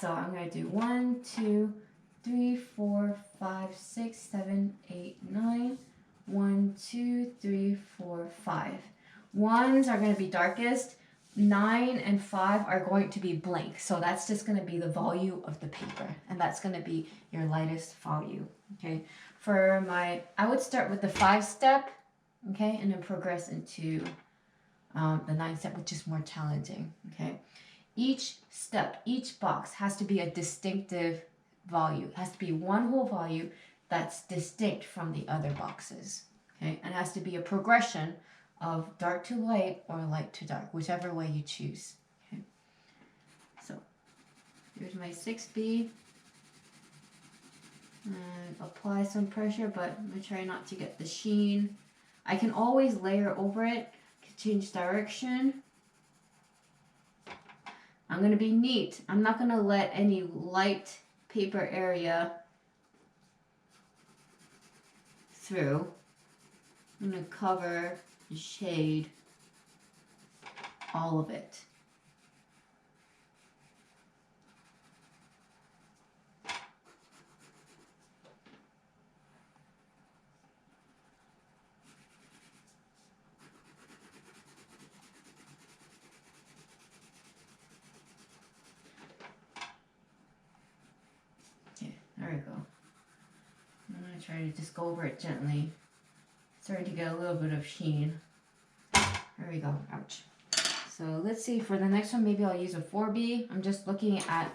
So I'm going to do 1, 2, 3, 4, 5, 6, 7, 8, 9. 1, 2, 3, 4, 5. Ones are going to be darkest. 9 and 5 are going to be blank. So that's just going to be the volume of the paper. And that's going to be your lightest volume. Okay. For my, I would start with the 5-step. Okay. And then progress into the 9-step, which is more challenging. Okay. Each step, each box has to be a distinctive volume. It has to be one whole volume that's distinct from the other boxes. Okay, and it has to be a progression of dark to light or light to dark, whichever way you choose. Okay, so here's my 6B. And apply some pressure, but I'm gonna try not to get the sheen. I can always layer over it, change direction. I'm going to be neat. I'm not going to let any light paper area through. I'm going to cover and shade all of it. Okay, there we go. I'm going to try to just go over it gently. Starting to get a little bit of sheen. There we go. Ouch. So let's see, for the next one, maybe I'll use a 4B. I'm just looking at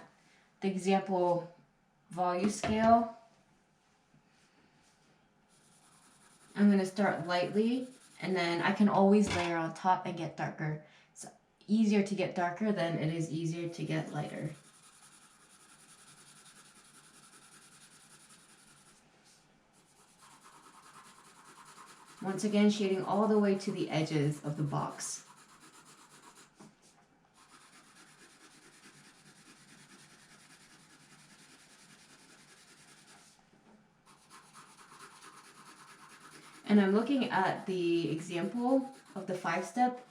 the example volume scale. I'm going to start lightly, and then I can always layer on top and get darker. It's easier to get darker than it is easier to get lighter. Once again, shading all the way to the edges of the box. And I'm looking at the example of the 5-step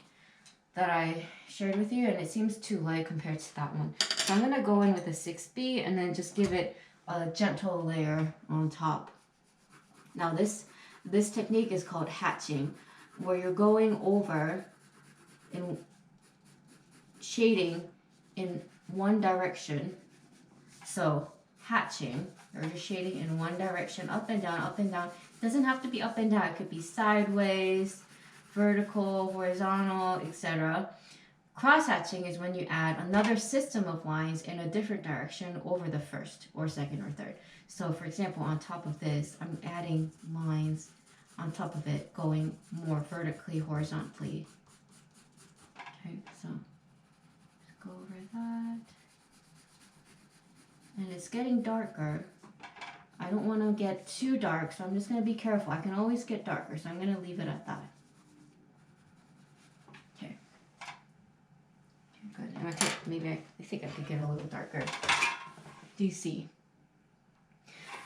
that I shared with you, and it seems too light compared to that one. So I'm going to go in with a 6B and then just give it a gentle layer on top. Now this technique is called hatching, where you're going over and shading in one direction. So hatching, or just shading in one direction, up and down, up and down. It doesn't have to be up and down. It could be sideways, vertical, horizontal, etc. Cross hatching is when you add another system of lines in a different direction over the first or second or third. So for example, on top of this, I'm adding lines on top of it going more vertically, horizontally. Okay, so let's go over that. And it's getting darker. I don't want to get too dark, so I'm just going to be careful. I can always get darker, so I'm going to leave it at that. Okay. Good. And I think I could get a little darker. Do you see?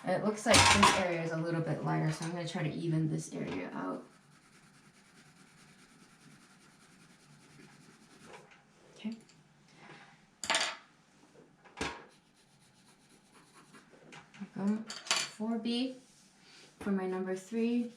It looks like this area is a little bit lighter, so I'm going to try to even this area out. Okay. 4B for my number 3.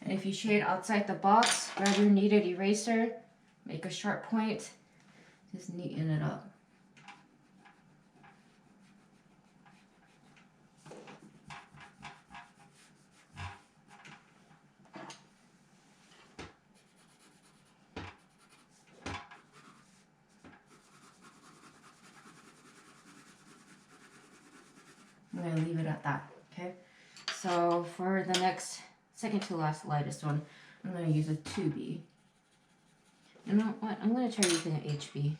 And if you shade outside the box, grab your kneaded eraser, make a sharp point, just neaten it up. I'm going to leave it at that, okay? So for the next, second to last lightest one, I'm going to use a 2B. You know what? I'm going to try using an HB.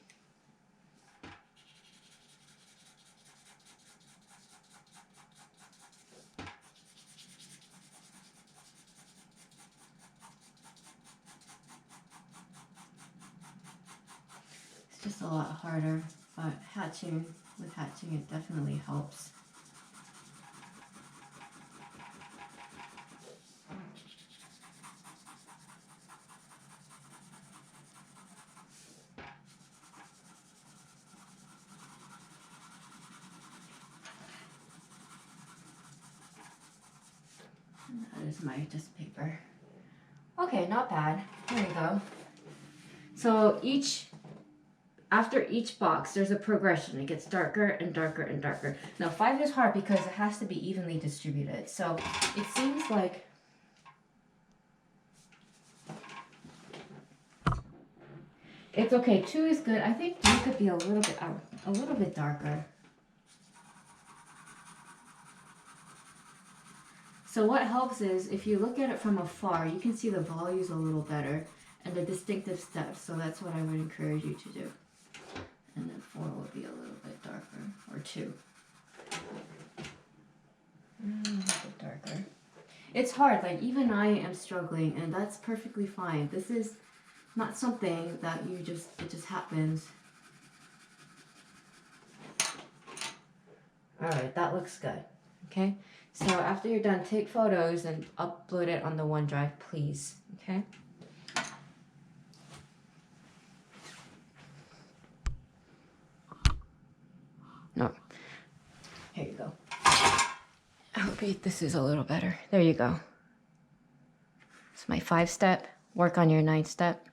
just a lot harder, but with hatching it definitely helps. That is my just paper. Okay, not bad. There we go. So after each box, there's a progression. It gets darker and darker and darker. Now 5 is hard because it has to be evenly distributed. So it seems like it's okay. 2 is good. I think 3 could be a little bit darker. So what helps is if you look at it from afar, you can see the volumes a little better and the distinctive steps. So that's what I would encourage you to do. And then 4 will be a little bit darker, or 2. A little bit darker. It's hard, like even I am struggling, and that's perfectly fine. This is not something that it just happens. All right, that looks good. Okay, so after you're done, take photos and upload it on the OneDrive, please. Okay. No. Here you go. I hope this is a little better. There you go. It's my 5-step. Work on your 9th step.